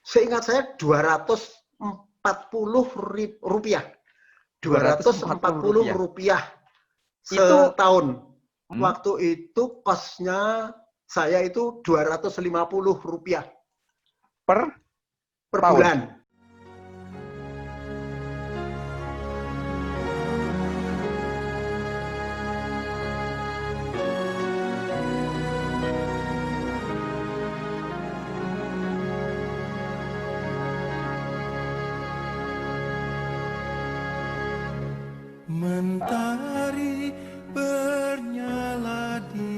Seingat saya 240 rupiah. 240 Rp240. rupiah Itu setahun. Waktu itu kosnya saya itu 250 rupiah per tahun. bulan. Mentari bernyala di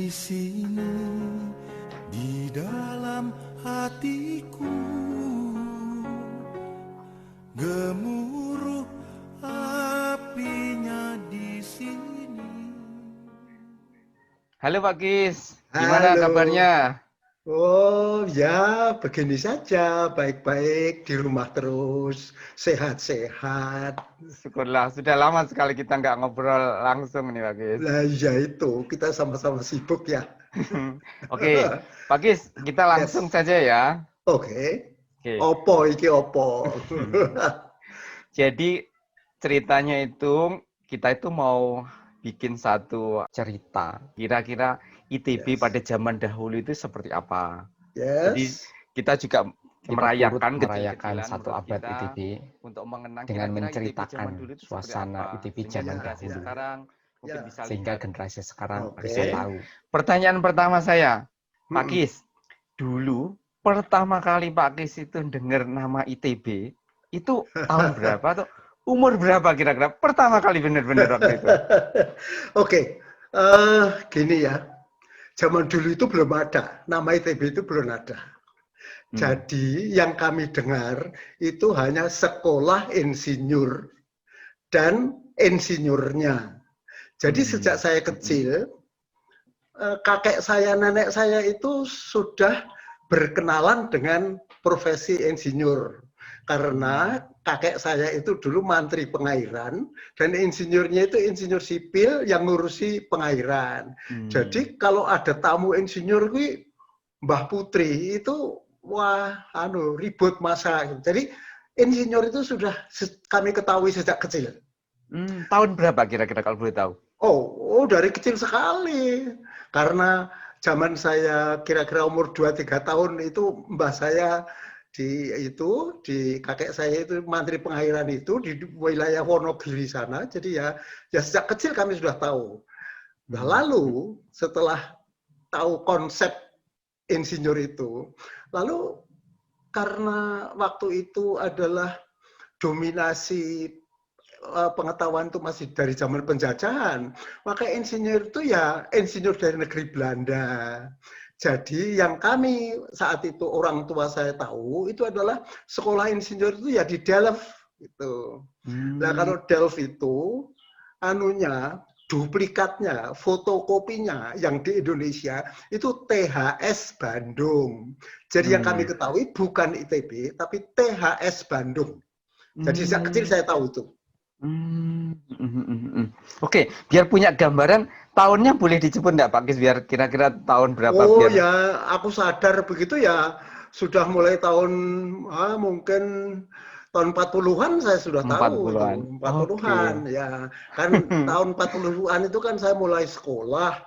sini, di dalam hatiku, gemuruh apinya di sini. Halo Pak Kis, gimana kabarnya? Oh ya, begini saja, baik-baik, di rumah terus, sehat-sehat. Syukurlah, sudah lama sekali kita nggak ngobrol langsung nih Pak Kis. Nah ya itu, kita sama-sama sibuk ya. Oke, Pak Kis, kita langsung saja ya. Oke. Opo iki opo. Jadi ceritanya itu, kita itu mau bikin satu cerita. Kira-kira ITB pada zaman dahulu itu seperti apa? Jadi kita juga merayakan satu abad ITB untuk mengenang dengan menceritakan suasana ITB zaman dahulu. Sehingga generasi sekarang bisa tahu. Pertanyaan pertama saya, Pak Kis, dulu pertama kali Pak Kis itu dengar nama ITB, itu tahun berapa atau umur berapa kira-kira? Pertama kali benar-benar waktu itu. Oke, gini ya. Zaman dulu itu belum ada, nama ITB itu belum ada. Jadi yang kami dengar itu hanya sekolah insinyur dan insinyurnya. Jadi sejak saya kecil, kakek saya, nenek saya itu sudah berkenalan dengan profesi insinyur. Karena kakek saya itu dulu mantri pengairan dan insinyurnya itu insinyur sipil yang ngurusi pengairan. Jadi kalau ada tamu insinyur kuwi Mbah Putri itu wah ribut masa. Jadi insinyur itu sudah kami ketahui sejak kecil. Tahun berapa kira-kira kalau boleh tahu? Oh dari kecil sekali. Karena zaman saya kira-kira umur 2-3 tahun itu mbah saya di kakek saya itu mantri pengairan itu di wilayah Wonogiri sana. Jadi ya sejak kecil kami sudah tahu. Nah, lalu setelah tahu konsep insinyur itu, lalu karena waktu itu adalah dominasi pengetahuan itu masih dari zaman penjajahan, maka insinyur itu ya insinyur dari negeri Belanda. Jadi yang kami saat itu orang tua saya tahu itu adalah sekolah insinyur itu ya di Delft gitu. Nah kalau Delft itu duplikatnya, fotokopinya yang di Indonesia itu THS Bandung. Jadi yang kami ketahui bukan ITB tapi THS Bandung. Jadi sejak kecil saya tahu itu. Oke, biar punya gambaran tahunnya boleh disebut nggak Pak Kis biar kira-kira tahun berapa? Oh ya, aku sadar begitu ya sudah mulai tahun mungkin tahun 40-an saya sudah tahu. 40-an ya. Kan tahun 40-an itu kan saya mulai sekolah,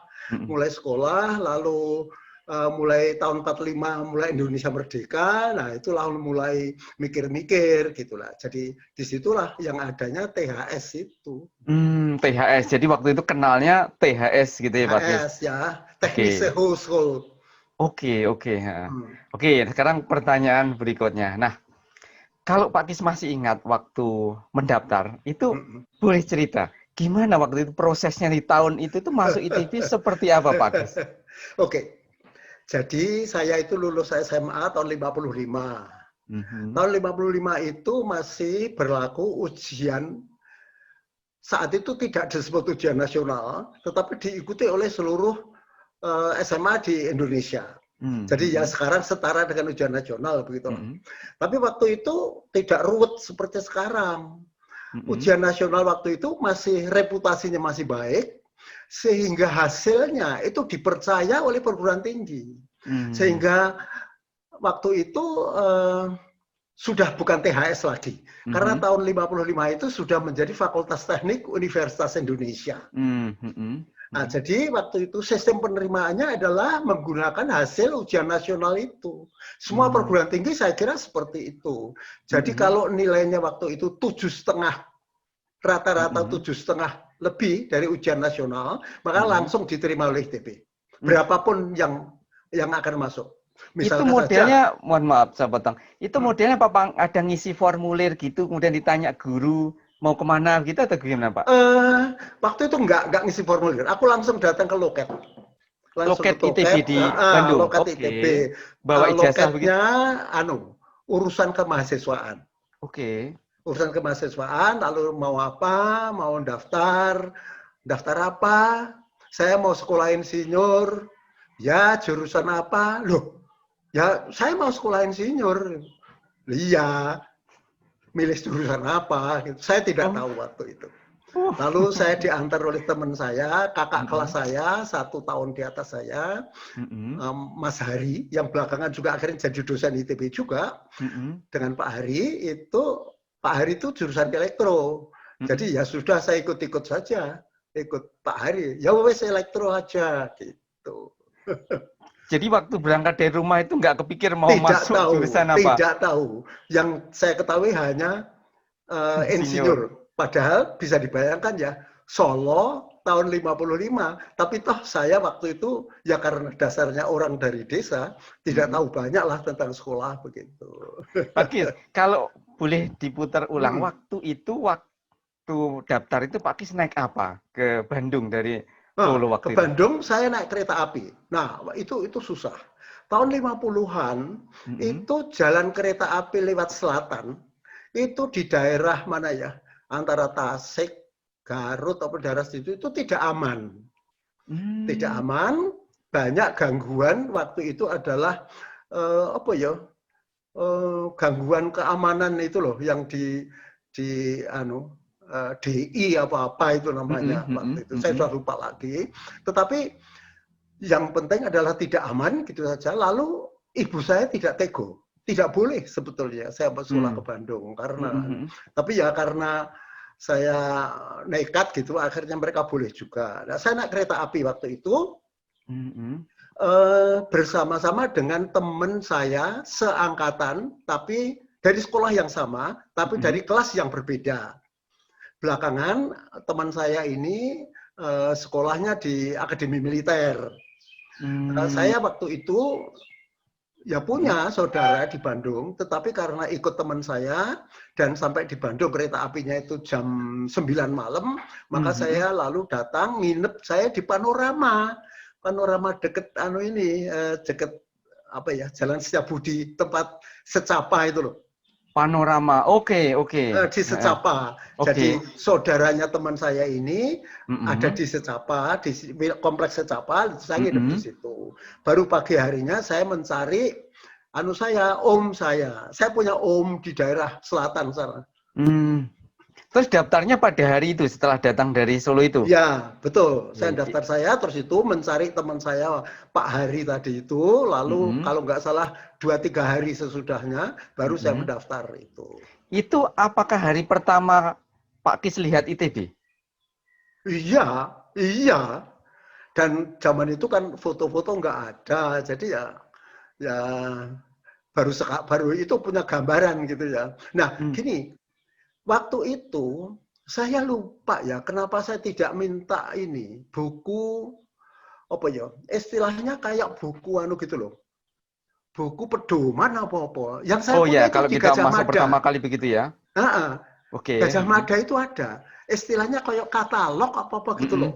lalu mulai tahun 45 mulai Indonesia merdeka, nah itulah mulai mikir-mikir gitulah. Jadi disitulah yang adanya THS itu. THS. Jadi waktu itu kenalnya THS gitu ya Pak Kis? THS ya, Technische Hochschule. Oke. Sekarang pertanyaan berikutnya. Nah, kalau Pak Kis masih ingat waktu mendaftar, itu boleh cerita gimana waktu itu prosesnya di tahun itu tuh masuk ITB seperti apa Pak Kis? Oke. Jadi saya itu lulus SMA tahun 55. Tahun 55 itu masih berlaku ujian, saat itu tidak disebut ujian nasional, tetapi diikuti oleh seluruh SMA di Indonesia. Jadi ya sekarang setara dengan ujian nasional begitu. Tapi waktu itu tidak ruwet seperti sekarang. Ujian nasional waktu itu masih reputasinya masih baik. sehingga hasilnya itu dipercaya oleh perguruan tinggi. Sehingga waktu itu sudah bukan THS lagi. Karena tahun 55 itu sudah menjadi Fakultas Teknik Universitas Indonesia. Nah, jadi waktu itu sistem penerimaannya adalah menggunakan hasil ujian nasional itu. Semua perguruan tinggi saya kira seperti itu. Jadi kalau nilainya waktu itu 7,5, rata-rata 7,5 lebih dari ujian nasional, maka langsung diterima oleh ITB. Berapapun yang akan masuk. Misalkan itu modelnya, saja, mohon maaf saya potong, itu modelnya Pak, ada ngisi formulir gitu, kemudian ditanya guru mau kemana gitu atau gimana Pak? Waktu itu enggak ngisi formulir, aku langsung datang ke loket. Loket ITB di Bandung? Loket ITB. Bawa ijazah loketnya, urusan kemahasiswaan. Urusan kemahasiswaan, lalu mau apa, mau daftar apa, saya mau sekolah insinyur, ya jurusan apa, loh, ya saya mau sekolah insinyur, iya, milih jurusan apa, gitu. Saya tidak tahu waktu itu. Lalu saya diantar oleh teman saya, kakak kelas saya, 1 tahun di atas saya, Mas Hari, yang belakangan juga akhirnya jadi dosen ITB juga, dengan Pak Hari itu. Pak Hari itu jurusan elektro, jadi ya sudah saya ikut-ikut saja, ikut Pak Hari, ya wes elektro aja gitu. Jadi waktu berangkat dari rumah itu nggak kepikir mau masuk jurusan apa? Tidak tahu, yang saya ketahui hanya insinyur. Padahal bisa dibayangkan ya, Solo tahun 55, tapi toh saya waktu itu ya karena dasarnya orang dari desa, tidak tahu banyak lah tentang sekolah begitu. Pak Kis, kalau boleh diputar ulang, waktu daftar itu Pak Kis naik apa ke Bandung dari Solo waktu ke Bandung saya naik kereta api. Nah, itu susah. Tahun 50-an itu jalan kereta api lewat selatan itu di daerah mana ya? Antara Tasik, Garut atau daerah situ itu tidak aman. Tidak aman, banyak gangguan waktu itu adalah gangguan keamanan itu loh yang di DI apa-apa itu namanya waktu itu. Saya sudah lupa lagi. Tetapi yang penting adalah tidak aman gitu saja. Lalu ibu saya tidak tego. Tidak boleh sebetulnya saya sekolah ke Bandung karena tapi ya karena saya nekat gitu akhirnya mereka boleh juga. Nah, saya naik kereta api waktu itu bersama-sama dengan teman saya seangkatan tapi dari sekolah yang sama tapi dari kelas yang berbeda. Belakangan teman saya ini sekolahnya di Akademi Militer. Saya waktu itu ya punya saudara di Bandung, tetapi karena ikut teman saya dan sampai di Bandung kereta apinya itu jam 9 malam, maka saya lalu datang nginep saya di Panorama deket deket apa ya Jalan Setiabudi, tempat Secapa itu loh. Panorama, oke. Di Secapa. Jadi saudaranya teman saya ini ada di Secapa, di kompleks Secapa, saya nginep di situ. Baru pagi harinya saya mencari om saya. Saya punya om di daerah selatan sana. Terus daftarnya pada hari itu setelah datang dari Solo itu? Ya, betul. Saya daftar terus itu mencari teman saya Pak Hari tadi itu, lalu kalau nggak salah 2-3 hari sesudahnya baru saya mendaftar itu. Itu apakah hari pertama Pak Kis lihat ITB? Iya. Dan zaman itu kan foto-foto nggak ada, jadi ya baru itu punya gambaran gitu ya. Nah, gini. Waktu itu saya lupa ya kenapa saya tidak minta ini buku apa ya istilahnya kayak buku gitu loh, buku pedoman apa yang saya punya itu kalau di kita Gajah masuk Mada. Pertama kali begitu ya. Gajah Mada itu ada istilahnya kayak katalog apa gitu loh.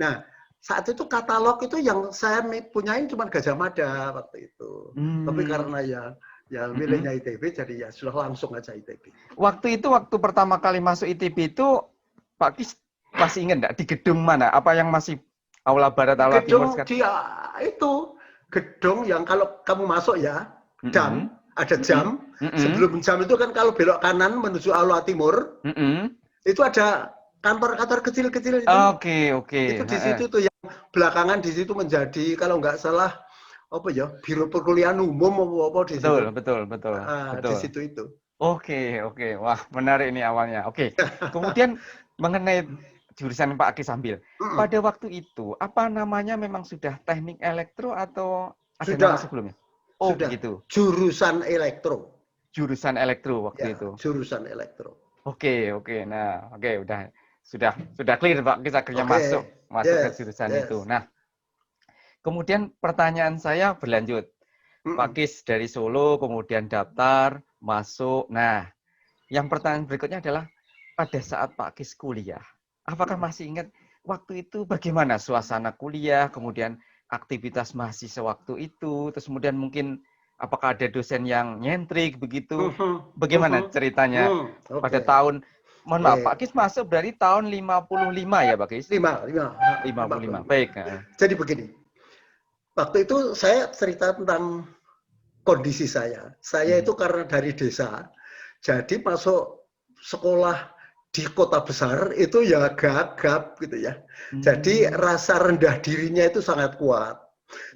Nah saat itu katalog itu yang saya punyain cuma Gajah Mada waktu itu. Tapi karena ya milihnya ITB, jadi ya sudah langsung aja ITB. Waktu pertama kali masuk ITB itu, Pak Kis masih ingat nggak di gedung mana? Apa yang masih aula barat, aula timur? Itu gedung yang kalau kamu masuk ya, ada jam. Sebelum jam itu kan kalau belok kanan menuju aula timur, itu ada kantor-kantor kecil-kecil itu. Oke. Itu di situ tuh yang belakangan di situ menjadi kalau nggak salah apa ya, biro perkuliahan umum apa di situ. Betul. Di situ itu. Oke. Wah, menarik ini awalnya. Oke. Kemudian mengenai jurusan Pak Akis ambil. Pada waktu itu, apa namanya memang sudah teknik elektro atau ada nama sebelumnya? Sudah. Begitu. Jurusan elektro. Jurusan elektro waktu itu. Jurusan elektro. Oke. Nah, udah sudah clear Pak Akis akhirnya masuk ke jurusan itu. Nah, kemudian pertanyaan saya berlanjut. Pak Akis dari Solo kemudian daftar, masuk. Nah, yang pertanyaan berikutnya adalah pada saat Pak Akis kuliah, apakah masih ingat waktu itu bagaimana suasana kuliah, kemudian aktivitas mahasiswa waktu itu, terus kemudian mungkin apakah ada dosen yang nyentrik begitu? Bagaimana ceritanya pada tahun, mohon maaf, Pak Akis masuk dari tahun 55 ya Pak Akis? 55. Baik. Jadi begini, waktu itu saya cerita tentang kondisi saya. Saya itu karena dari desa, jadi masuk sekolah di kota besar itu ya gagap gitu ya. Jadi rasa rendah dirinya itu sangat kuat.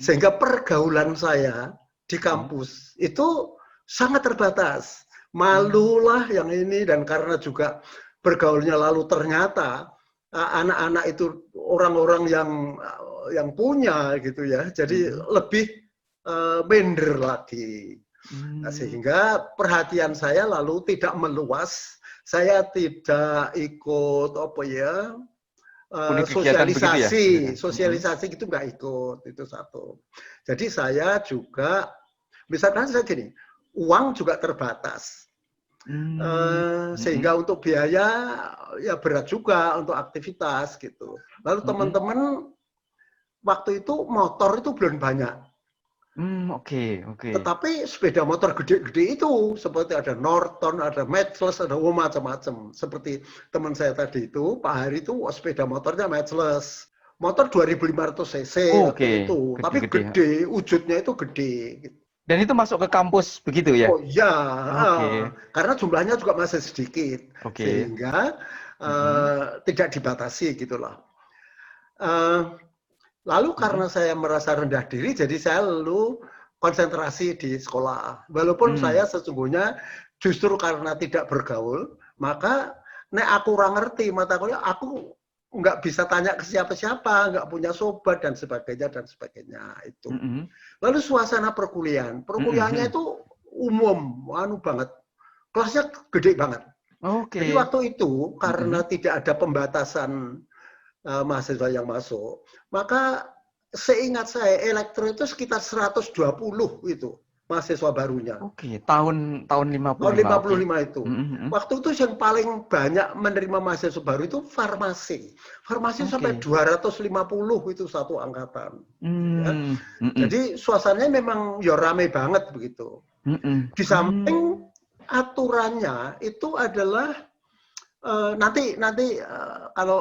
Sehingga pergaulan saya di kampus itu sangat terbatas. Malulah yang ini, dan karena juga bergaulnya lalu ternyata anak-anak itu orang-orang yang punya gitu ya. Jadi lebih minder lagi. Nah, sehingga perhatian saya lalu tidak meluas. Saya tidak ikut sosialisasi gitu nggak ikut, itu satu. Jadi saya juga, misalkan saya gini, uang juga terbatas. Sehingga untuk biaya ya berat juga untuk aktivitas gitu. Lalu teman-teman waktu itu motor itu belum banyak. Oke. Tetapi sepeda motor gede-gede itu seperti ada Norton, ada Matchless, ada macam-macam. Seperti teman saya tadi itu, Pak Hari itu sepeda motornya Matchless. Motor 2500 cc itu, tapi gede, wujudnya itu gede. Dan itu masuk ke kampus begitu ya? Oh iya, karena jumlahnya juga masih sedikit, sehingga tidak dibatasi gitulah. Lalu karena saya merasa rendah diri, jadi saya lalu konsentrasi di sekolah. Walaupun saya sesungguhnya justru karena tidak bergaul, maka aku kurang ngerti mata kuliah, aku nggak bisa tanya ke siapa-siapa, nggak punya sobat dan sebagainya itu. Lalu suasana perkuliahannya itu umum, banget, kelasnya gede banget. Jadi waktu itu karena tidak ada pembatasan mahasiswa yang masuk, maka seingat saya elektro itu sekitar 120 itu mahasiswa barunya. Tahun 55. Tahun 55 itu. Waktu itu yang paling banyak menerima mahasiswa baru itu farmasi. Farmasi sampai 250 itu satu angkatan. Ya. Jadi suasananya memang ya ramai banget begitu. Di samping aturannya itu adalah nanti kalau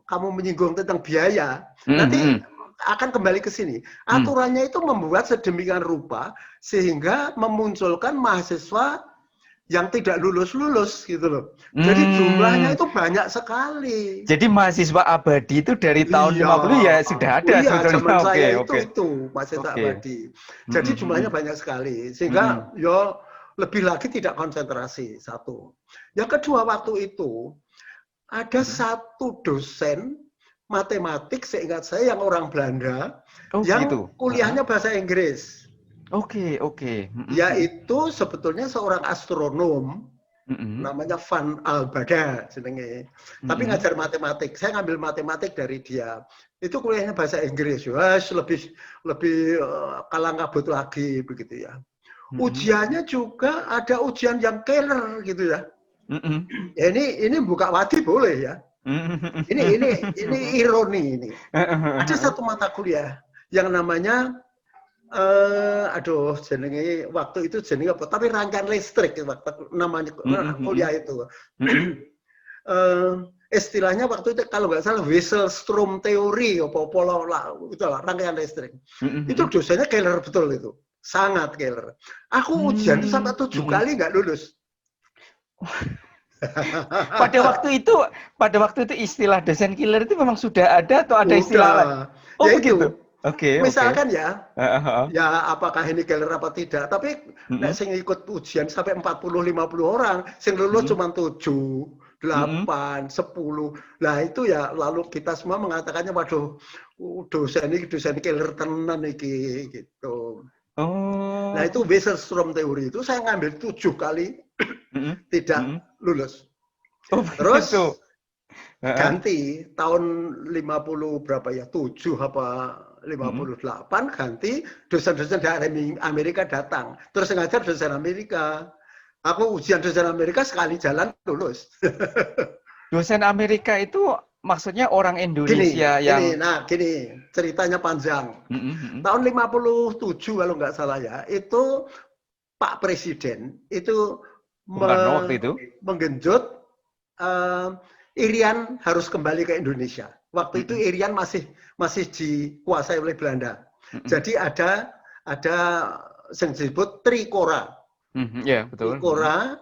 kamu menyinggung tentang biaya, nanti akan kembali ke sini. Aturannya itu membuat sedemikian rupa sehingga memunculkan mahasiswa yang tidak lulus gitu loh. Jadi jumlahnya itu banyak sekali. Jadi mahasiswa abadi itu dari tahun 50 ya sudah ada sebetulnya. Zaman saya itu mahasiswa abadi. Jadi jumlahnya banyak sekali sehingga lebih lagi tidak konsentrasi, satu. Yang kedua, waktu itu ada satu dosen matematik seingat saya yang orang Belanda yang kuliahnya bahasa Inggris. Yaitu sebetulnya seorang astronom namanya Van Albada jenenge. Tapi ngajar matematik. Saya ngambil matematik dari dia. Itu kuliahnya bahasa Inggris. Lebih kalang kabut lagi begitu ya. Ujiannya juga ada ujian yang killer gitu ya. Ya ini buka wadi boleh ya. Ini ironi ini. Ada satu mata kuliah yang namanya jenenge waktu itu jenenge apa? Tapi rangkaian listrik waktu namanya kuliah itu. Istilahnya waktu itu kalau nggak salah Wessel-Strom teori itulah rangkaian listrik. Itu dosennya killer betul itu. Sangat killer. Aku ujian itu sampai 7 kali nggak lulus. Pada waktu itu istilah dosen killer itu memang sudah ada atau ada istilah lain? Oh ya begitu. Itu. Oke. Misalkan ya, ya apakah ini killer apa tidak, tapi nek sing ikut ujian sampai 40-50 orang, sing lulus cuma 7, 8, 10. Lah itu ya lalu kita semua mengatakannya waduh dosen killer tenan iki gitu. Oh. Nah itu Weierstrass teori itu saya ngambil 7 kali tidak lulus. Oh, terus begitu. Ganti tahun 50 berapa ya, 7 apa 58 ganti dosen-dosen dari Amerika datang. Terus ngajar dosen Amerika. Aku ujian dosen Amerika sekali jalan lulus. Dosen Amerika itu maksudnya orang Indonesia gini, ceritanya panjang. Tahun 57 kalau nggak salah ya, itu Pak Presiden itu menggenjot Irian harus kembali ke Indonesia. Waktu itu Irian masih dikuasai oleh Belanda. Jadi ada yang disebut Trikora. Ya, betul. Trikora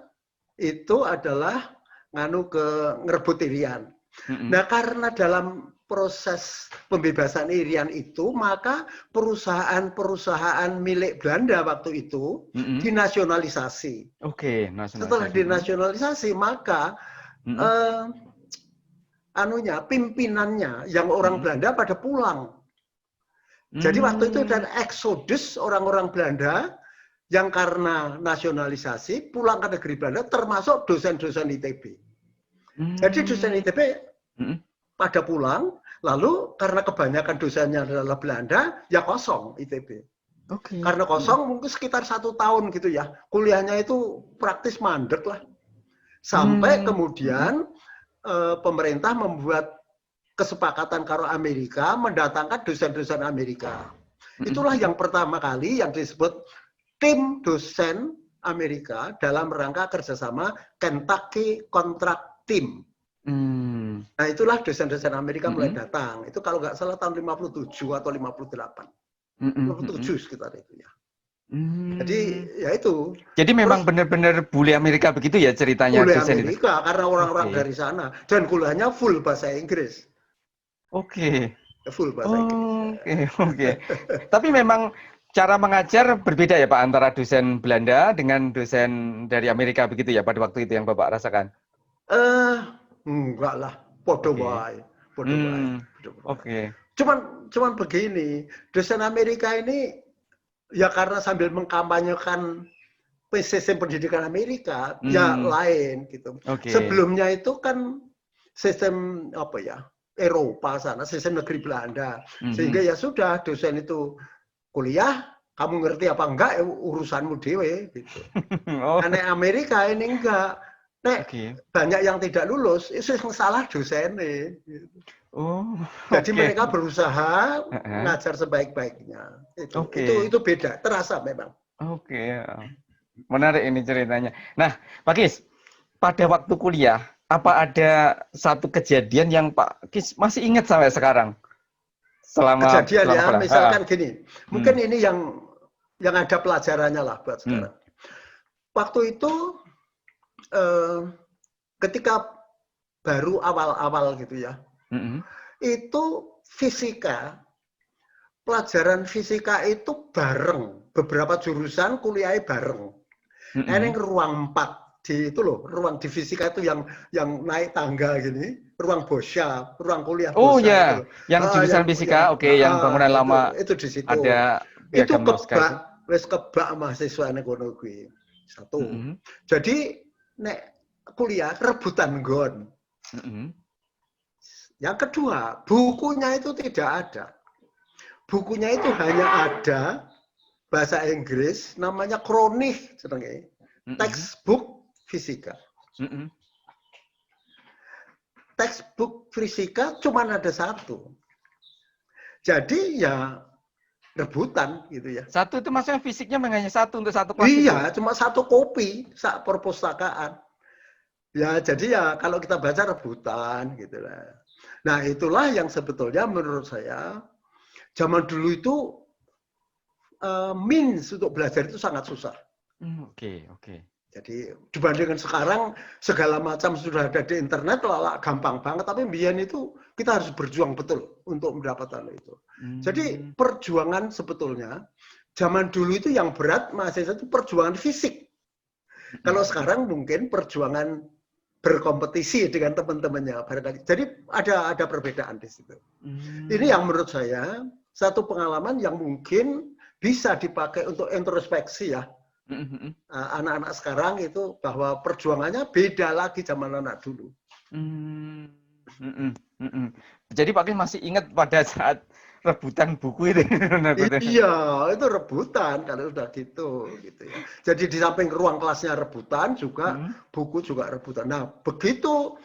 itu adalah ngerebut Irian. Nah, karena dalam proses pembebasan Irian itu, maka perusahaan-perusahaan milik Belanda waktu itu dinasionalisasi. Oke, nasionalisasi. Setelah dinasionalisasi, maka pimpinannya yang orang Belanda pada pulang. Jadi waktu itu ada eksodus orang-orang Belanda yang karena nasionalisasi pulang ke negeri Belanda, termasuk dosen-dosen ITB. Jadi dosen ITB pada pulang, lalu karena kebanyakan dosennya adalah Belanda, ya kosong ITB. Karena kosong mungkin sekitar 1 tahun gitu ya, kuliahnya itu praktis mandek lah. Sampai kemudian pemerintah membuat kesepakatan karo Amerika mendatangkan dosen-dosen Amerika. Itulah yang pertama kali yang disebut tim dosen Amerika dalam rangka kerjasama Kentucky Contract Team. Nah itulah dosen-dosen Amerika mulai datang. Itu kalau nggak salah tahun 57 atau 58. 57 sekitar itu ya. Jadi ya itu. Jadi memang benar-benar bule Amerika begitu ya ceritanya. Bule Amerika itu. Karena orang-orang dari sana dan kuliahnya full bahasa Inggris. Full bahasa Inggris. Oke. Tapi memang cara mengajar berbeda ya Pak antara dosen Belanda dengan dosen dari Amerika begitu ya pada waktu itu yang Bapak rasakan? Enggak lah, podo wae. Oke. Cuman begini, dosen Amerika ini ya karena sambil mengkampanyekan sistem pendidikan Amerika, ya lain gitu. Sebelumnya itu kan sistem apa ya, Eropa sana, sistem negeri Belanda. Sehingga ya sudah dosen itu kuliah, kamu ngerti apa enggak ya urusanmu dewe gitu. Karena Amerika ini enggak. Banyak yang tidak lulus, itu yang salah dosennya. Jadi mereka berusaha ngajar sebaik-baiknya. Itu beda, terasa memang. Menarik ini ceritanya. Nah, Pak Kis, pada waktu kuliah, apa ada satu kejadian yang Pak Kis masih ingat sampai sekarang? Kejadian misalkan gini, mungkin ini yang ada pelajarannya lah buat sekarang. Waktu itu, ketika baru awal-awal gitu ya, itu fisika, pelajaran fisika itu bareng, beberapa jurusan kuliahnya bareng. Ini ruang 4 di itu loh, ruang di fisika itu yang naik tangga gini, ruang bosya, ruang kuliah bosya. Oh ya, yang jurusan fisika, yang bangunan lama itu di situ. Ada itu kebak mahasiswa kono kuwi. Satu. Jadi nek kuliah rebutan nggon. Yang kedua, bukunya itu tidak ada. Bukunya itu hanya ada bahasa Inggris, namanya kronik, textbook fisika. Textbook fisika cuma ada 1. Jadi ya rebutan gitu ya. 1 itu maksudnya fisiknya hanya 1 untuk 1 kelas? Iya, cuma 1 kopi sak perpustakaan. Ya, jadi ya kalau kita baca rebutan gitu lah. Nah, itulah yang sebetulnya menurut saya zaman dulu itu means untuk belajar itu sangat susah. Oke. Jadi dibandingkan sekarang segala macam sudah ada di internet, gampang banget. Tapi biyen itu kita harus berjuang betul untuk mendapatkan itu. Jadi perjuangan sebetulnya zaman dulu itu yang berat mahasiswa itu perjuangan fisik. Kalau sekarang mungkin perjuangan berkompetisi dengan teman-temannya barangkali. Jadi ada perbedaan di situ. Ini yang menurut saya satu pengalaman yang mungkin bisa dipakai untuk introspeksi ya. Anak-anak sekarang itu bahwa perjuangannya beda lagi zaman anak dulu. Jadi Pak Kis masih ingat pada saat rebutan buku itu? Iya, itu rebutan kalau udah gitu ya. Jadi di samping ruang kelasnya rebutan juga buku juga rebutan. Nah, begitu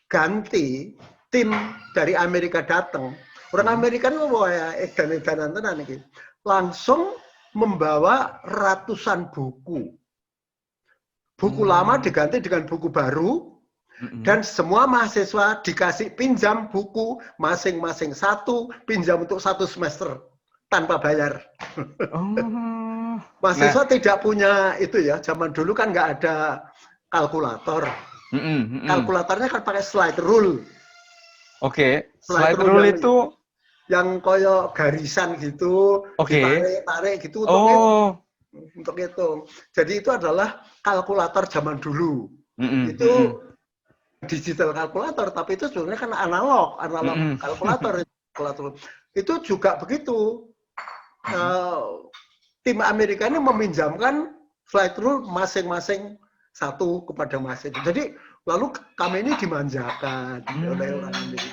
ganti tim dari Amerika datang, orang Amerika itu bawa edan-edanan tenan iki. Langsung membawa ratusan buku. Buku lama diganti dengan buku baru, dan semua mahasiswa dikasih pinjam buku masing-masing satu, pinjam untuk 1 semester tanpa bayar. Mahasiswa tidak punya itu ya, zaman dulu kan nggak ada kalkulator. Kalkulatornya kan pakai slide rule. Oke, slide rule itu yang koyo garisan gitu, ditarik gitu untuk itu. Jadi itu adalah kalkulator zaman dulu. Itu digital kalkulator, tapi itu sebenarnya kan analog kalkulator. Itu juga begitu. Tim Amerika ini meminjamkan slide rule masing-masing satu kepada mahasiswa. Jadi lalu kami ini dimanjakan oleh orang Amerika.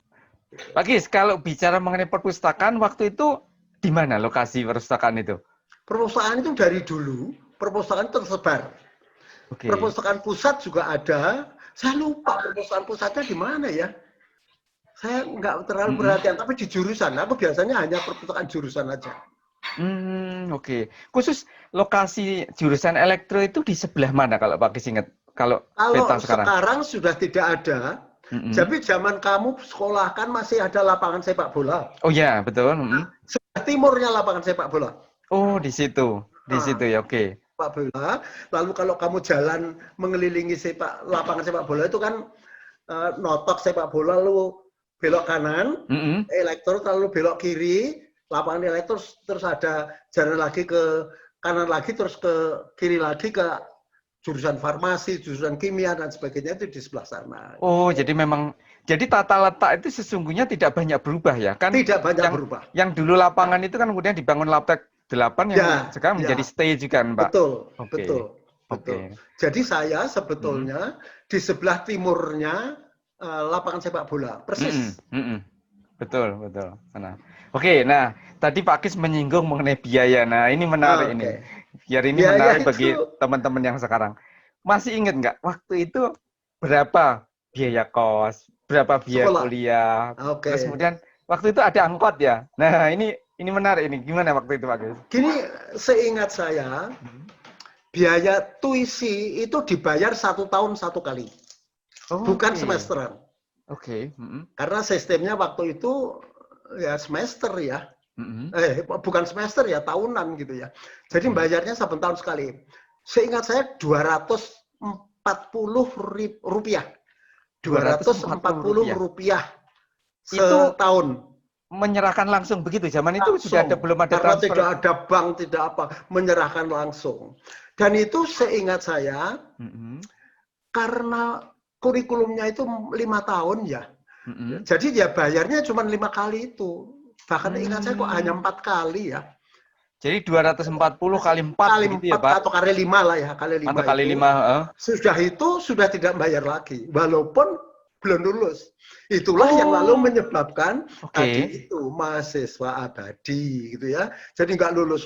Pak Kis, kalau bicara mengenai perpustakaan, waktu itu di mana lokasi perpustakaan itu? Perpustakaan itu dari dulu, perpustakaan tersebar. Perpustakaan pusat juga ada. Saya lupa perpustakaan pusatnya di mana ya. Saya nggak terlalu perhatian, tapi di jurusan. Aku biasanya hanya perpustakaan jurusan aja. Khusus lokasi jurusan elektro itu di sebelah mana kalau Pak Kis ingat? Kalau sekarang sudah tidak ada. Tapi zaman kamu sekolah kan masih ada lapangan sepak bola. Oh ya, betul. Sebelah timurnya lapangan sepak bola. Oh, di situ. Di situ ya, oke. Sepak bola. Lalu kalau kamu jalan mengelilingi lapangan sepak bola itu kan notok sepak bola, lalu belok kanan, elektro, lalu belok kiri, lapangan elektro, terus ada jalan lagi ke kanan lagi, terus ke kiri lagi ke jurusan farmasi, jurusan kimia dan sebagainya itu di sebelah sana. Oh, jadi memang tata letak itu sesungguhnya tidak banyak berubah ya kan? Tidak banyak berubah. Yang dulu lapangan itu kan kemudian dibangun Laptek 8 yang sekarang menjadi stay juga, Pak. Betul. Jadi saya sebetulnya di sebelah timurnya lapangan sepak bola, persis. Betul. Nah, nah tadi Pak Kis menyinggung mengenai biaya. Nah, ini menarik ini. Biar ini menarik bagi teman-teman yang sekarang. Masih ingat nggak waktu itu berapa biaya kos, berapa biaya kuliah? Terus kemudian waktu itu ada angkot ya. Nah, ini menarik ini. Gimana waktu itu Pak Kis? Gini, seingat saya biaya tuisi itu dibayar 1 tahun 1 kali. Bukan semesteran. Karena sistemnya waktu itu ya semester ya. Bukan semester ya, tahunan gitu ya. Jadi bayarnya saben tahun sekali. Seingat saya 240 rupiah. 240 rupiah setahun. Menyerahkan langsung begitu? Zaman itu sudah ada, belum ada karena transfer? Tidak ada bank, tidak apa. Menyerahkan langsung. Dan itu seingat saya, karena kurikulumnya itu 5 tahun ya. Jadi dia bayarnya cuma 5 kali itu. Bahkan ingat saya kok hanya 4 kali ya. Jadi 240 kali 4 gitu ya, Pak? Atau kali 5 lah ya, kali 5. Atau kali 5. Sudah itu sudah tidak bayar lagi, walaupun belum lulus. Itulah yang lalu menyebabkan tadi itu mahasiswa abadi gitu ya. Jadi nggak lulus,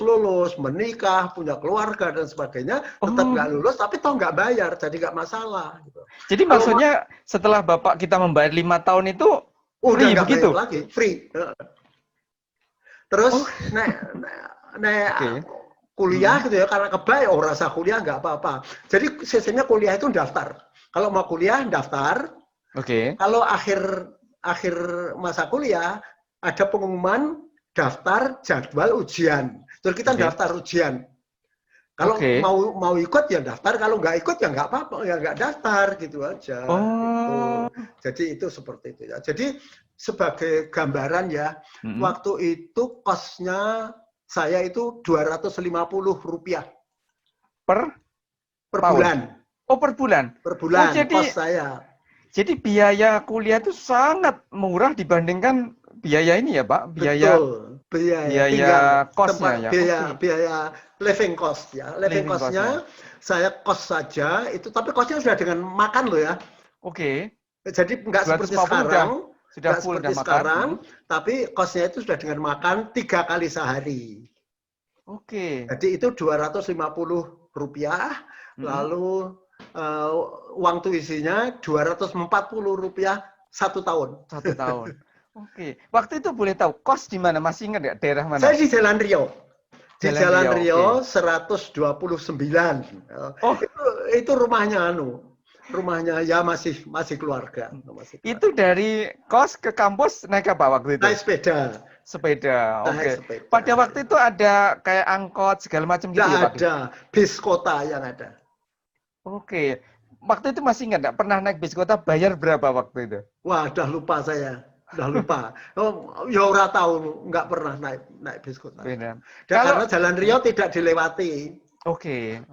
menikah, punya keluarga dan sebagainya, tetap nggak lulus, tapi toh nggak bayar, jadi nggak masalah. Gitu. Jadi maksudnya setelah Bapak kita membayar 5 tahun itu udah nggak begitu? bayar lagi, free. Terus kuliah gitu ya, karena kebay, rasa kuliah nggak apa-apa. Jadi sistemnya kuliah itu daftar. Kalau mau kuliah daftar. Kalau akhir masa kuliah ada pengumuman daftar jadwal ujian. Terus kita daftar ujian. Kalau mau ikut ya daftar, kalau nggak ikut ya nggak apa-apa, ya nggak daftar gitu aja. Gitu. Jadi itu seperti itu ya. Jadi sebagai gambaran ya, waktu itu kosnya saya itu Rp250 per bulan. Oh, per bulan. Per bulan jadi, kos saya. Jadi biaya kuliah itu sangat murah dibandingkan biaya ini ya, Pak? Betul. Biaya kosnya ya. Biaya living cost ya. Living cost-nya saya kos saja itu, tapi kosnya sudah dengan makan loh ya. Oke. Jadi nggak seperti sekarang. Sudah full seperti sekarang, tapi kosnya itu sudah dengan makan 3 kali sehari. Oke. Jadi itu Rp250, lalu uang tuisinya Rp240 1 tahun. 1 tahun. Oke. Waktu itu boleh tahu kos di mana? Masih ingat nggak daerah mana? Saya di Jalan Rio. Di Jalan Rio 129. Oh, itu rumahnya rumahnya ya masih keluarga. Itu dari kos ke kampus naik apa waktu itu? Naik sepeda. Sepeda, oke. Pada waktu itu ada kayak angkot segala macam gitu ya, Pak? Ada, bis kota yang ada. Oke. Waktu itu masih ingat nggak pernah naik bis kota, bayar berapa waktu itu? Wah, udah lupa saya. Udah lupa. Ya ora tahu, nggak pernah naik bis kota. Beda. Karena Jalan Rio tidak dilewati. Oke.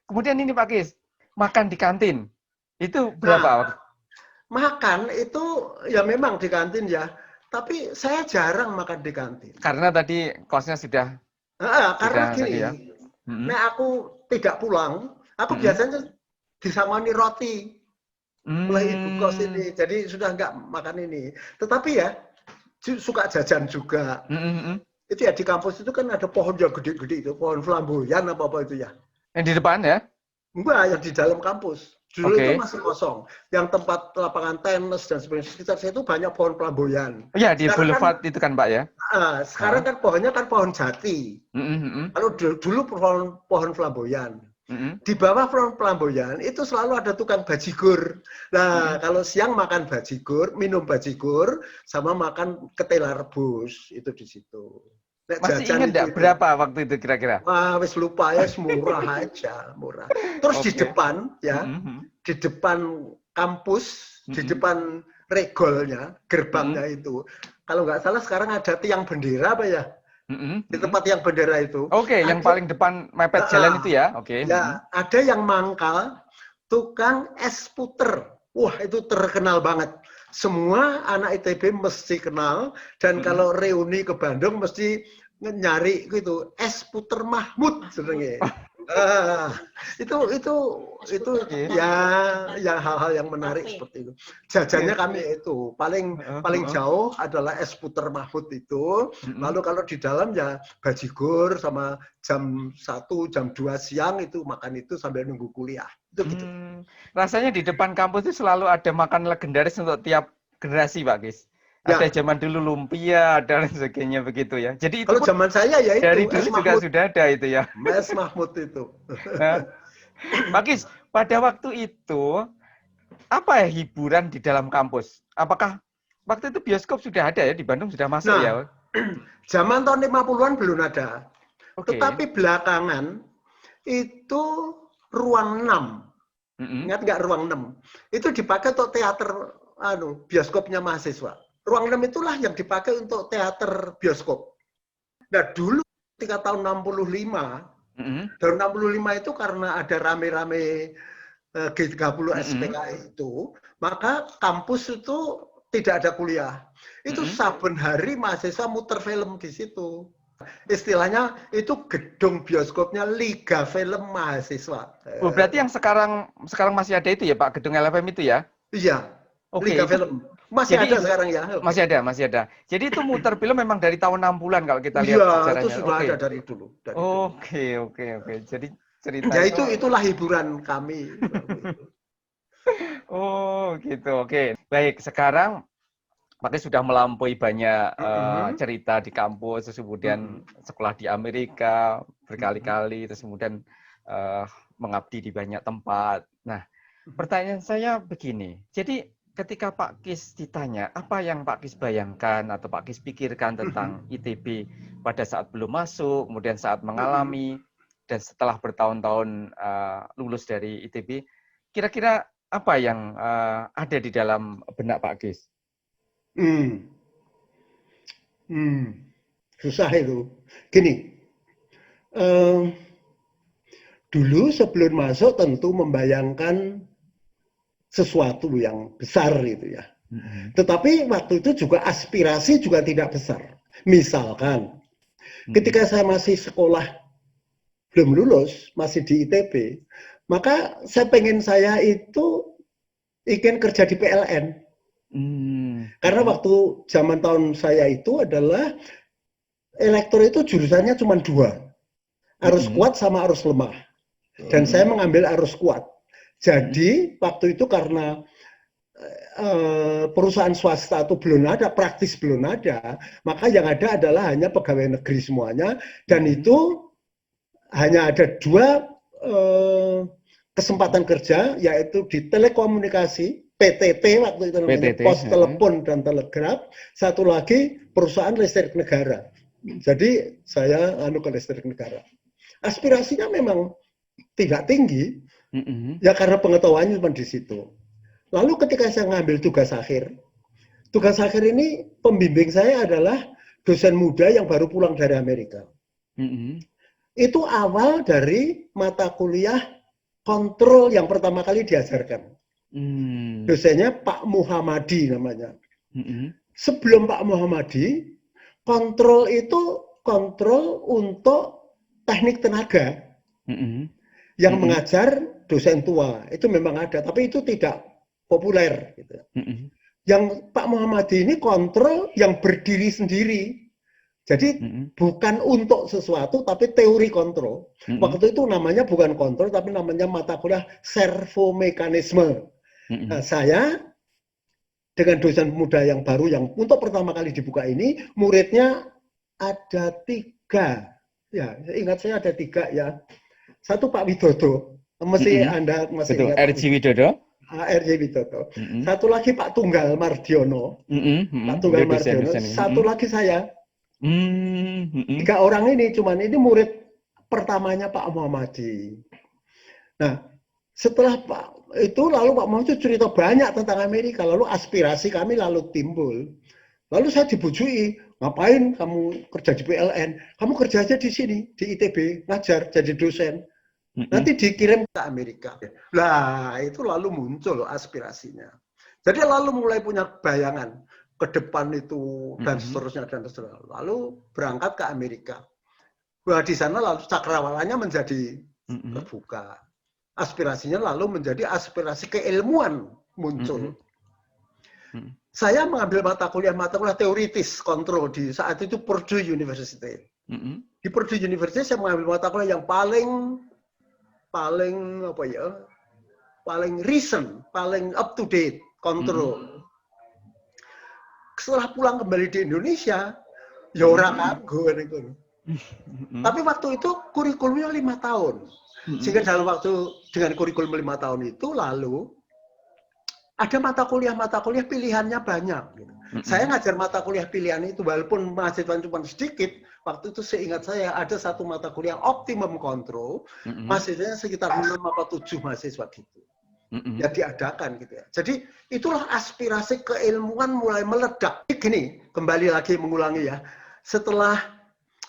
Kemudian ini Pak Kis, makan di kantin. Itu berapa? Makan itu ya memang di kantin ya. Tapi saya jarang makan di kantin. Karena tadi kosnya sudah. Karena gini, ya? Aku tidak pulang, aku biasanya disamani roti oleh ibu kos ini. Jadi sudah nggak makan ini. Tetapi ya suka jajan juga. Itu ya di kampus itu kan ada pohon yang gede-gede itu, pohon flamboyan apa itu ya. Yang di depan ya? Enggak, yang di dalam kampus. Dulu itu masih kosong. Yang tempat lapangan tenis dan sebagainya sekitar saya itu banyak pohon flamboyan. Iya, di boulevard itu kan, Pak ya? Sekarang kan pohonnya kan pohon jati. Kalau dulu pohon flamboyan. Di bawah pohon flamboyan itu selalu ada tukang bajigur. Nah, kalau siang makan bajigur, minum bajigur, sama makan ketela rebus. Itu di situ. Masih ingat nggak berapa waktu itu kira-kira? Wah, wis lupa ya, murah aja, murah. Terus di depan ya, di depan kampus, di depan regolnya, gerbangnya itu. Kalau nggak salah sekarang ada tiang bendera apa ya? Di tempat tiang bendera itu. Oke, yang paling depan mepet jalan itu ya? Oke. Ya, ada yang mangkal tukang es puter. Wah, itu terkenal banget. Semua anak ITB mesti kenal, dan kalau reuni ke Bandung mesti nyari gitu es puter Mahmud sebenarnya. Itu ya hal-hal yang menarik seperti itu. Jajannya kami itu paling jauh adalah es puter Mahmud itu. Lalu kalau di dalam ya bajigur sama jam 1, jam 2 siang itu makan itu sambil nunggu kuliah. Itu gitu. Rasanya di depan kampus itu selalu ada makan legendaris untuk tiap generasi, Pak Kis. Ada zaman dulu lumpia dan sebagainya begitu ya. Jadi itu kalau zaman saya ya itu dari dulu juga sudah ada itu ya. Es Mahmud itu. Pak Kis, pada waktu itu apa ya hiburan di dalam kampus? Apakah waktu itu bioskop sudah ada ya di Bandung sudah masuk ya? Zaman tahun 50-an belum ada. Tetapi belakangan itu ruang 6. Ingat nggak ruang 6? Itu dipakai untuk teater bioskopnya mahasiswa. Ruang 6 itulah yang dipakai untuk teater bioskop. Nah dulu ketika tahun 65, tahun 65 itu karena ada rame-rame G30 SPKI itu, maka kampus itu tidak ada kuliah. Itu saben hari mahasiswa muter film di situ. Istilahnya itu gedung bioskopnya Liga Film Mahasiswa. Oh, berarti yang sekarang masih ada itu ya Pak, gedung LFM itu ya? Iya. Liga Film. Masih ada sekarang ya? Masih ada. Jadi itu muter film memang dari tahun 60-an kalau kita lihat sejarahnya. Iya, itu sudah ada dari dulu. Oke. Jadi ceritanya. Ya itulah hiburan kami. Oh, gitu. Oke. Baik, sekarang Pak Kis sudah melampaui banyak cerita di kampus, terus kemudian sekolah di Amerika berkali-kali, terus kemudian mengabdi di banyak tempat. Nah, pertanyaan saya begini. Jadi ketika Pak Kis ditanya, apa yang Pak Kis bayangkan atau Pak Kis pikirkan tentang ITB pada saat belum masuk, kemudian saat mengalami, dan setelah bertahun-tahun lulus dari ITB, kira-kira apa yang ada di dalam benak Pak Gis? Susah itu. Gini, dulu sebelum masuk tentu membayangkan sesuatu yang besar itu ya. Tetapi waktu itu juga aspirasi juga tidak besar. Misalkan, ketika saya masih sekolah belum lulus, masih di ITB, maka saya pengen saya itu ingin kerja di PLN. Karena waktu zaman tahun saya itu adalah elektro itu jurusannya cuma 2, arus kuat sama arus lemah. Dan saya mengambil arus kuat. Jadi waktu itu karena perusahaan swasta itu belum ada, praktis belum ada, maka yang ada adalah hanya pegawai negeri semuanya, dan itu hanya ada 2 kesempatan kerja, yaitu di telekomunikasi, PTT waktu itu namanya, pos telepon dan telegraf, satu lagi perusahaan listrik negara. Jadi saya ke listrik negara. Aspirasinya memang tidak tinggi, ya karena pengetahuannya cuma di situ. Lalu ketika saya ngambil tugas akhir ini pembimbing saya adalah dosen muda yang baru pulang dari Amerika. Itu awal dari mata kuliah kontrol yang pertama kali diajarkan. Dosennya Pak Muhammadi namanya. Sebelum Pak Muhammadi, kontrol itu kontrol untuk teknik tenaga. Yang mengajar dosen tua, itu memang ada, tapi itu tidak populer. Gitu. Yang Pak Muhammadi ini kontrol yang berdiri sendiri. Jadi bukan untuk sesuatu, tapi teori kontrol. Waktu itu namanya bukan kontrol, tapi namanya mata kuliah servomekanisme. Nah, saya dengan dosen muda yang baru yang untuk pertama kali dibuka ini, muridnya ada 3. Ya, ingat saya ada 3 ya. Satu Pak Widodo, Anda masih betul, ingat. R.J. Widodo. R.J. Widodo. Satu lagi Pak Tunggal Mardiono. Pak Tunggal Mardiono. Satu lagi saya. 3 orang ini, cuman ini murid pertamanya Pak Muhammadi. Nah, setelah Pak itu lalu Pak Muhammadi cerita banyak tentang Amerika, lalu aspirasi kami lalu timbul. Lalu saya dibujui, ngapain kamu kerja di PLN? Kamu kerja aja di sini, di ITB, ngajar, jadi dosen. Nanti dikirim ke Amerika. Nah, itu lalu muncul aspirasinya. Jadi lalu mulai punya bayangan ke depan itu dan seterusnya dan seterusnya. Lalu berangkat ke Amerika. Wah, di sana lalu cakrawalanya menjadi terbuka. Aspirasinya lalu menjadi aspirasi keilmuan muncul. Saya mengambil mata kuliah teoritis kontrol di saat itu Purdue University. Di Purdue University saya mengambil mata kuliah yang paling recent, paling up to date kontrol. Setelah pulang kembali di Indonesia, ya orang aku. Tapi waktu itu kurikulumnya 5 tahun. Sehingga dalam waktu dengan kurikulum 5 tahun itu lalu ada mata kuliah pilihannya banyak. Gitu. Saya ngajar mata kuliah pilihan itu walaupun mahasiswa cuma sedikit, waktu itu seingat saya ada satu mata kuliah optimum control, mahasiswanya sekitar 6 atau 7 mahasiswa gitu. Ya diadakan gitu ya. Jadi itulah aspirasi keilmuan mulai meledak. Gini, kembali lagi mengulangi ya. Setelah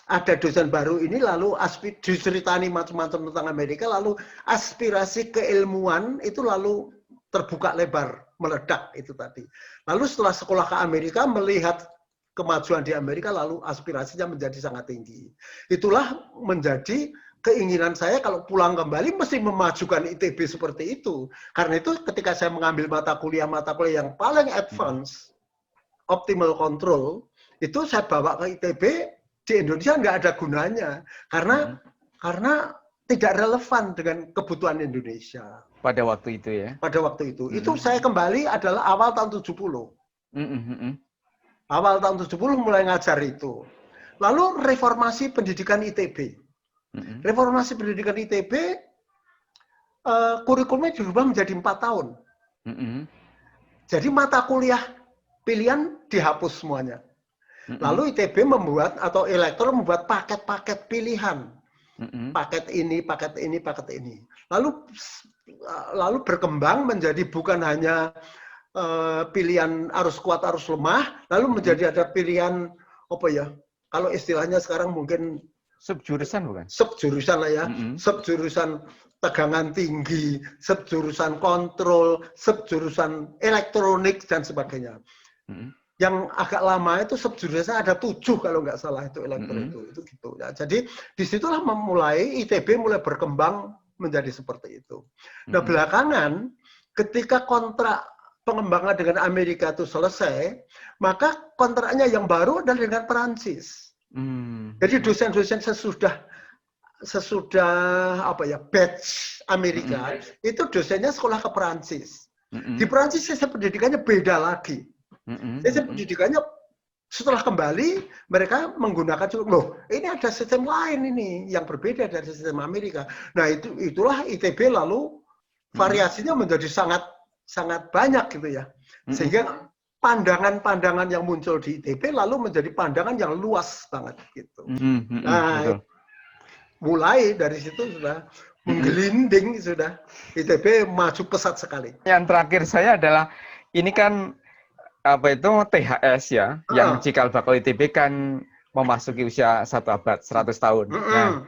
ada dosen baru ini lalu diceritani macam-macam tentang Amerika, lalu aspirasi keilmuan itu lalu terbuka lebar, meledak itu tadi. Lalu setelah sekolah ke Amerika melihat kemajuan di Amerika lalu aspirasinya menjadi sangat tinggi. Itulah menjadi keinginan saya kalau pulang kembali mesti memajukan ITB seperti itu. Karena itu ketika saya mengambil mata kuliah yang paling advance, optimal control, itu saya bawa ke ITB, di Indonesia nggak ada gunanya. Karena tidak relevan dengan kebutuhan Indonesia. Pada waktu itu ya? Pada waktu itu. Itu saya kembali adalah awal tahun 70. Awal tahun 70 mulai ngajar itu. Lalu reformasi pendidikan ITB. Reformasi pendidikan ITB, kurikulumnya dirubah menjadi 4 tahun. Jadi mata kuliah pilihan dihapus semuanya. Lalu ITB membuat, atau elektro membuat paket-paket pilihan. paket ini, paket ini, paket ini. Lalu berkembang menjadi bukan hanya pilihan arus kuat, arus lemah, lalu menjadi ada pilihan apa ya? Kalau istilahnya sekarang mungkin subjurusan bukan? Subjurusan lah ya, subjurusan tegangan tinggi, subjurusan kontrol, subjurusan elektronik dan sebagainya. Yang agak lama itu subjurusan ada 7 kalau nggak salah itu elektro itu gitu ya. Jadi disitulah memulai ITB mulai berkembang menjadi seperti itu. Nah belakangan ketika kontrak pengembangan dengan Amerika itu selesai, maka kontraknya yang baru adalah dengan Perancis. Jadi dosen-dosen sesudah apa ya batch Amerika itu dosennya sekolah ke Perancis. Di Perancis sistem pendidikannya beda lagi. Sistem pendidikannya setelah kembali mereka menggunakan loh ini ada sistem lain ini yang berbeda dari sistem Amerika. Nah itulah ITB lalu variasinya menjadi sangat banyak gitu ya. Sehingga pandangan-pandangan yang muncul di ITB lalu menjadi pandangan yang luas banget gitu. Nah, mulai dari situ sudah menggelinding sudah ITB maju pesat sekali. Yang terakhir saya adalah ini kan apa itu THS ya, yang cikal bakal ITB kan memasuki usia 1 abad, 100 tahun. Nah,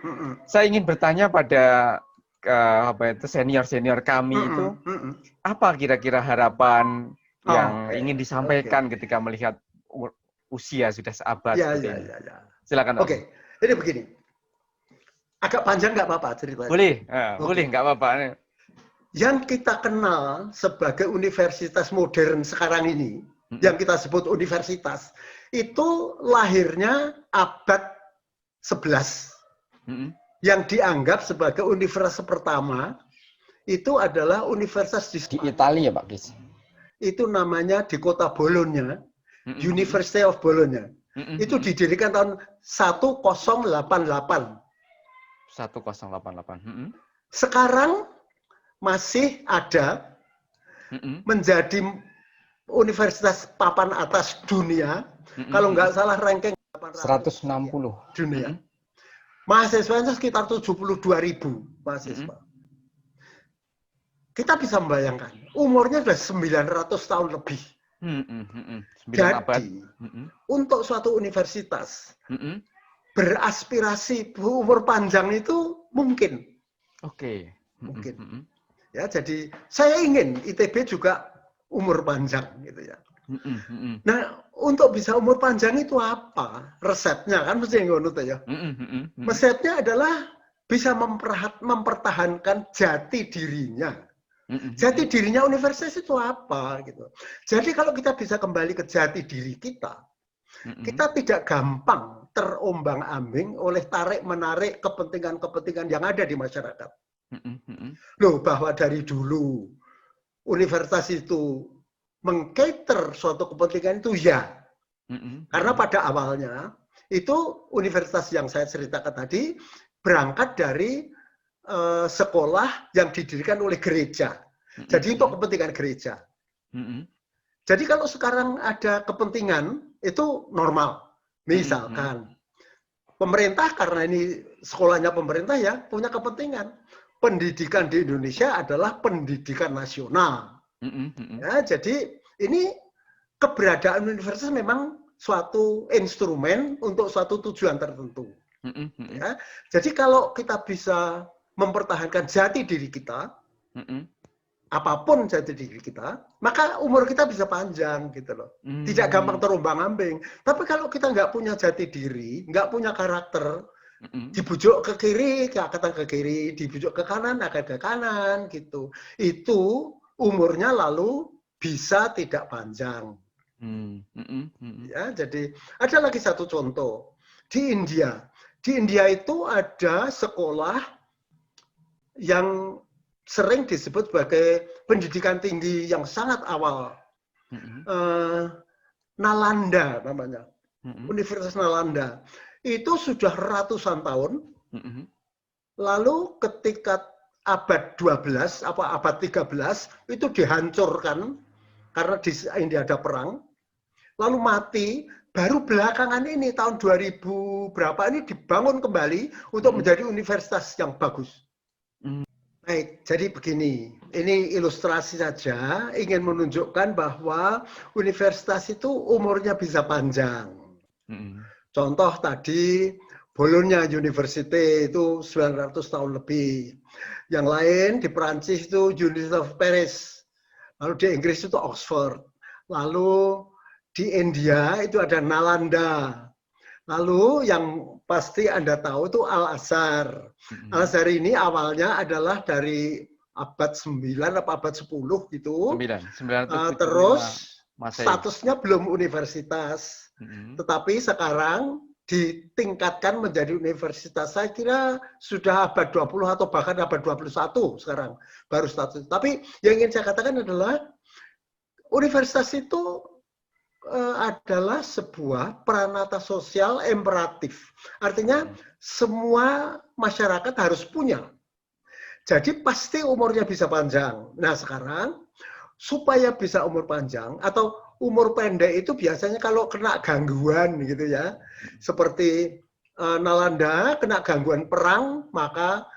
saya ingin bertanya pada apa itu senior kami itu apa kira-kira harapan yang ingin disampaikan ketika melihat usia sudah seabad seperti ini. Silakan. Oke, ini begini. Agak panjang nggak apa-apa ceritanya. Boleh, boleh nggak apa-apa. Yang kita kenal sebagai universitas modern sekarang ini, yang kita sebut universitas, itu lahirnya abad 11. Yang dianggap sebagai universitas pertama, itu adalah universitas di Italia ya Pak Kis. Itu namanya di kota Bologna, University of Bologna. Itu didirikan tahun 1088. 1088. Sekarang masih ada menjadi universitas papan atas dunia, kalau nggak salah ranking 160 dunia. Mahasiswanya sekitar 72.000 mahasiswa. Kita bisa membayangkan, umurnya sudah 900 tahun lebih. Jadi, untuk suatu universitas, beraspirasi umur panjang itu mungkin. Mungkin. Ya, jadi saya ingin ITB juga umur panjang gitu ya. Nah, untuk bisa umur panjang itu apa? Resepnya kan mesti ngono ya. Resepnya adalah bisa mempertahankan jati dirinya. Jati dirinya universitas itu apa gitu. Jadi kalau kita bisa kembali ke jati diri kita, kita tidak gampang terombang-ambing oleh tarik-menarik kepentingan-kepentingan yang ada di masyarakat. Loh, bahwa dari dulu universitas itu mengcater suatu kepentingan itu ya. Karena pada awalnya itu universitas yang saya ceritakan tadi berangkat dari sekolah yang didirikan oleh gereja. Jadi untuk kepentingan gereja. Jadi kalau sekarang ada kepentingan itu normal. Misalkan pemerintah, karena ini sekolahnya pemerintah ya, punya kepentingan. Pendidikan di Indonesia adalah pendidikan nasional. Ya, jadi ini keberadaan universitas memang suatu instrumen untuk suatu tujuan tertentu. Ya, jadi kalau kita bisa mempertahankan jati diri kita, apapun jati diri kita, maka umur kita bisa panjang gitu loh. Tidak gampang terombang-ambing. Tapi kalau kita nggak punya jati diri, nggak punya karakter, dibujuk ke kiri, akan ke kiri, dibujuk ke kanan, akan ke kanan gitu. Itu umurnya lalu bisa tidak panjang. Ya, jadi ada lagi satu contoh di India. Di India itu ada sekolah yang sering disebut sebagai pendidikan tinggi yang sangat awal. Nalanda namanya. Universitas Nalanda. Itu sudah ratusan tahun. Lalu ketika abad 12, abad 13, itu dihancurkan karena di India ada perang. Lalu mati, baru belakangan ini tahun 2000 berapa ini dibangun kembali untuk menjadi universitas yang bagus. Baik, jadi begini, ini ilustrasi saja ingin menunjukkan bahwa universitas itu umurnya bisa panjang. Contoh tadi Bologna University itu 900 tahun lebih. Yang lain di Perancis itu University of Paris. Lalu di Inggris itu Oxford. Lalu di India itu ada Nalanda. Lalu yang pasti Anda tahu itu Al-Azhar. Al-Azhar ini awalnya adalah dari abad 9 atau abad 10 gitu. 975 terus Masehi. Statusnya belum universitas. Tetapi sekarang ditingkatkan menjadi universitas. Saya kira sudah abad 20 atau bahkan abad 21 sekarang baru status. Tapi yang ingin saya katakan adalah universitas itu adalah sebuah peranata sosial imperatif. Artinya semua masyarakat harus punya. Jadi pasti umurnya bisa panjang. Nah sekarang supaya bisa umur panjang atau umur pendek itu biasanya kalau kena gangguan gitu ya. Seperti Nalanda kena gangguan perang maka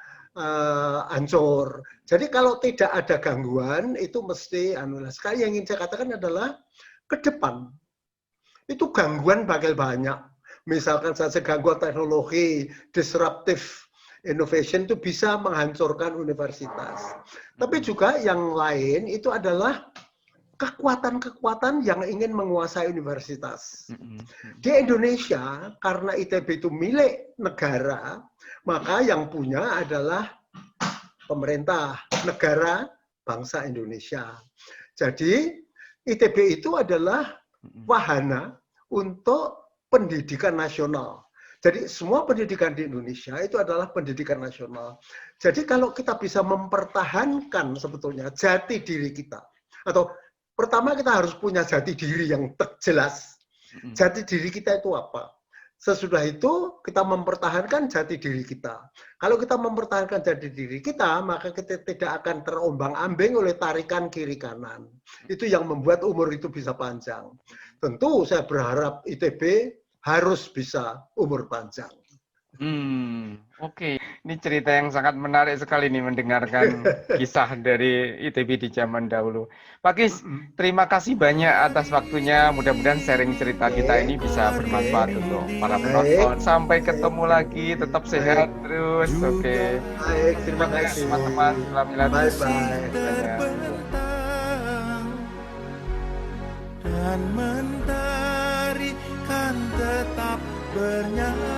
hancur. Jadi kalau tidak ada gangguan itu mesti sekali yang ingin saya katakan adalah ke depan itu gangguan bakal banyak. Misalkan saja gangguan teknologi, disruptive innovation itu bisa menghancurkan universitas. Tapi juga yang lain itu adalah kekuatan-kekuatan yang ingin menguasai universitas. Di Indonesia, karena ITB itu milik negara, maka yang punya adalah pemerintah, negara, bangsa Indonesia. Jadi ITB itu adalah wahana untuk pendidikan nasional. Jadi semua pendidikan di Indonesia itu adalah pendidikan nasional. Jadi kalau kita bisa mempertahankan sebetulnya jati diri kita, atau pertama kita harus punya jati diri yang jelas. Jati diri kita itu apa? Sesudah itu kita mempertahankan jati diri kita. Kalau kita mempertahankan jati diri kita, maka kita tidak akan terombang-ambing oleh tarikan kiri kanan. Itu yang membuat umur itu bisa panjang. Tentu saya berharap ITB harus bisa umur panjang. Oke. Ini cerita yang sangat menarik sekali nih mendengarkan kisah dari ITB di zaman dahulu. Pak Kis, terima kasih banyak atas waktunya. Mudah-mudahan sharing cerita kita ini bisa bermanfaat untuk para penonton. Sampai ketemu lagi, tetap sehat terus. Oke. Baik, terima kasih teman-teman. Bye-bye. Dan mentari kan tetap bernyanyi.